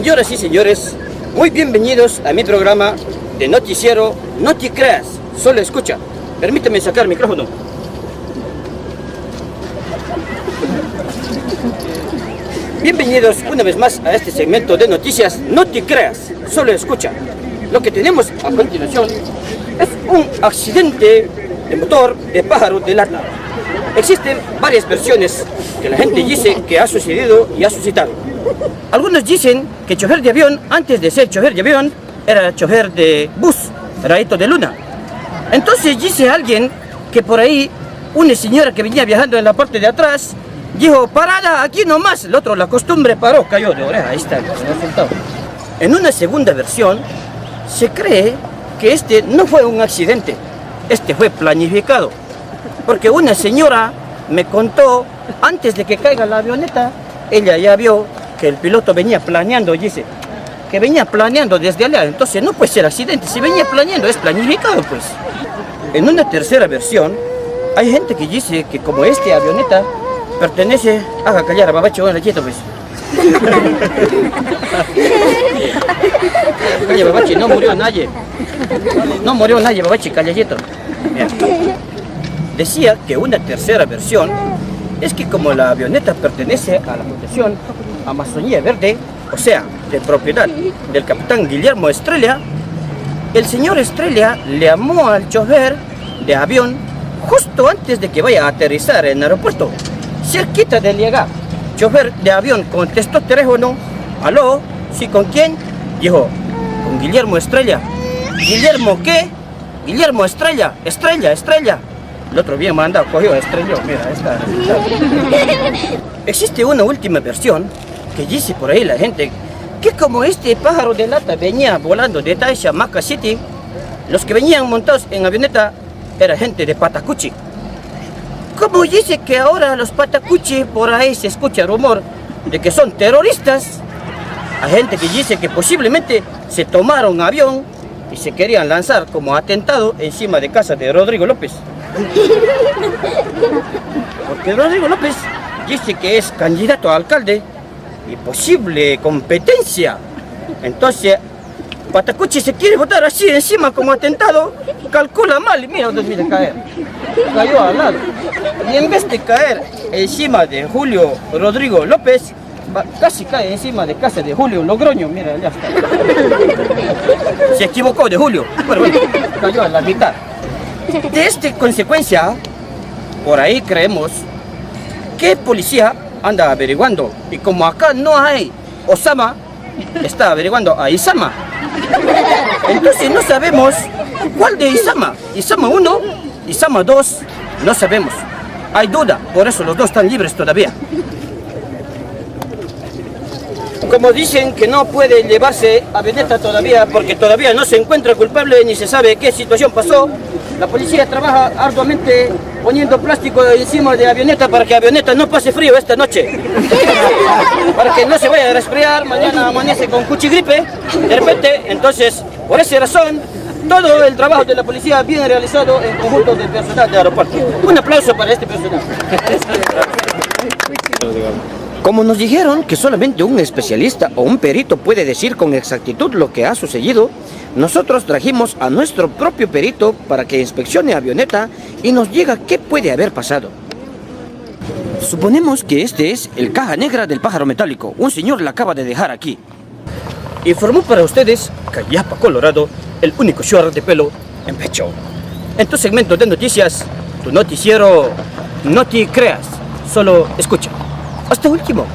Señoras y señores, muy bienvenidos a mi programa de noticiero No Te Creas, Solo Escucha. Permíteme sacar el micrófono. Bienvenidos una vez más a este segmento de noticias No Te Creas, Solo Escucha. Lo que tenemos a continuación es un accidente de motor de pájaro de lata. Existen varias versiones que la gente dice que ha sucedido y ha suscitado. Algunos dicen que el chofer de avión, antes de ser chofer de avión, era chofer de bus, rayito de luna. Entonces dice alguien que por ahí una señora que venía viajando en la parte de atrás dijo, parada aquí nomás. El otro, la costumbre, paró, cayó de oreja. Ahí está el resultado. En una segunda versión, se cree que este no fue un accidente, este fue planificado. Porque una señora me contó, antes de que caiga la avioneta, ella ya vio que el piloto venía planeando, dice, que venía planeando desde allá. Entonces no puede ser accidente, si venía planeando es planificado, pues. En una tercera versión, hay gente que dice que como esta avioneta pertenece, haga callar a Babachi, bueno, quieto, pues. Calla, Babachi, no murió nadie. No murió nadie, Babachi, calladito. Decía que una tercera versión es que como la avioneta pertenece a la Fundación Amazonía Verde, o sea, de propiedad del capitán Guillermo Estrella, el señor Estrella le llamó al chofer de avión justo antes de que vaya a aterrizar en el aeropuerto, cerquita de llegar. Chofer de avión contestó teléfono, aló, ¿sí con quién? Dijo, con Guillermo Estrella. ¿Guillermo qué? Guillermo Estrella, Estrella. El otro bien mandado, cogió, estrelló, mira, esta. Existe una última versión que dice por ahí la gente que como este pájaro de lata venía volando de Taisha, Maca City, los que venían montados en avioneta era gente de Patacuchi. Como dice que ahora los Patacuchi, por ahí se escucha rumor de que son terroristas, hay gente que dice que posiblemente se tomaron avión y se querían lanzar como atentado encima de casa de Rodrigo López. Porque Rodrigo López dice que es candidato a alcalde y posible competencia. Entonces, Patacuchi se quiere votar así encima como atentado, calcula mal y mira dónde viene a caer. Cayó al lado. Y en vez de caer encima de Julio Rodrigo López, casi cae encima de casa de Julio Logroño, mira, ya está. Se equivocó de Julio, pero bueno, cayó a la mitad. De esta consecuencia, por ahí creemos que policía anda averiguando, y como acá no hay Osama, está averiguando a Isama. Entonces no sabemos cuál de Isama, Isama 1, Isama 2, no sabemos. Hay duda, por eso los dos están libres todavía. Como dicen que no puede llevarse avioneta todavía porque todavía no se encuentra culpable ni se sabe qué situación pasó, la policía trabaja arduamente poniendo plástico encima de avioneta para que avioneta no pase frío esta noche. Para que no se vaya a resfriar, mañana amanece con cuchigripe, de repente. Entonces, por esa razón, todo el trabajo de la policía bien realizado en conjunto del personal del aeropuerto. Un aplauso para este personal. Como nos dijeron que solamente un especialista o un perito puede decir con exactitud lo que ha sucedido, nosotros trajimos a nuestro propio perito para que inspeccione avioneta y nos diga qué puede haber pasado. Suponemos que este es el caja negra del pájaro metálico. Un señor la acaba de dejar aquí. Informó para ustedes Cayapa, Colorado, el único short de pelo en pecho. En tu segmento de noticias, tu noticiero No Te Creas, Solo Escucha. Hasta último.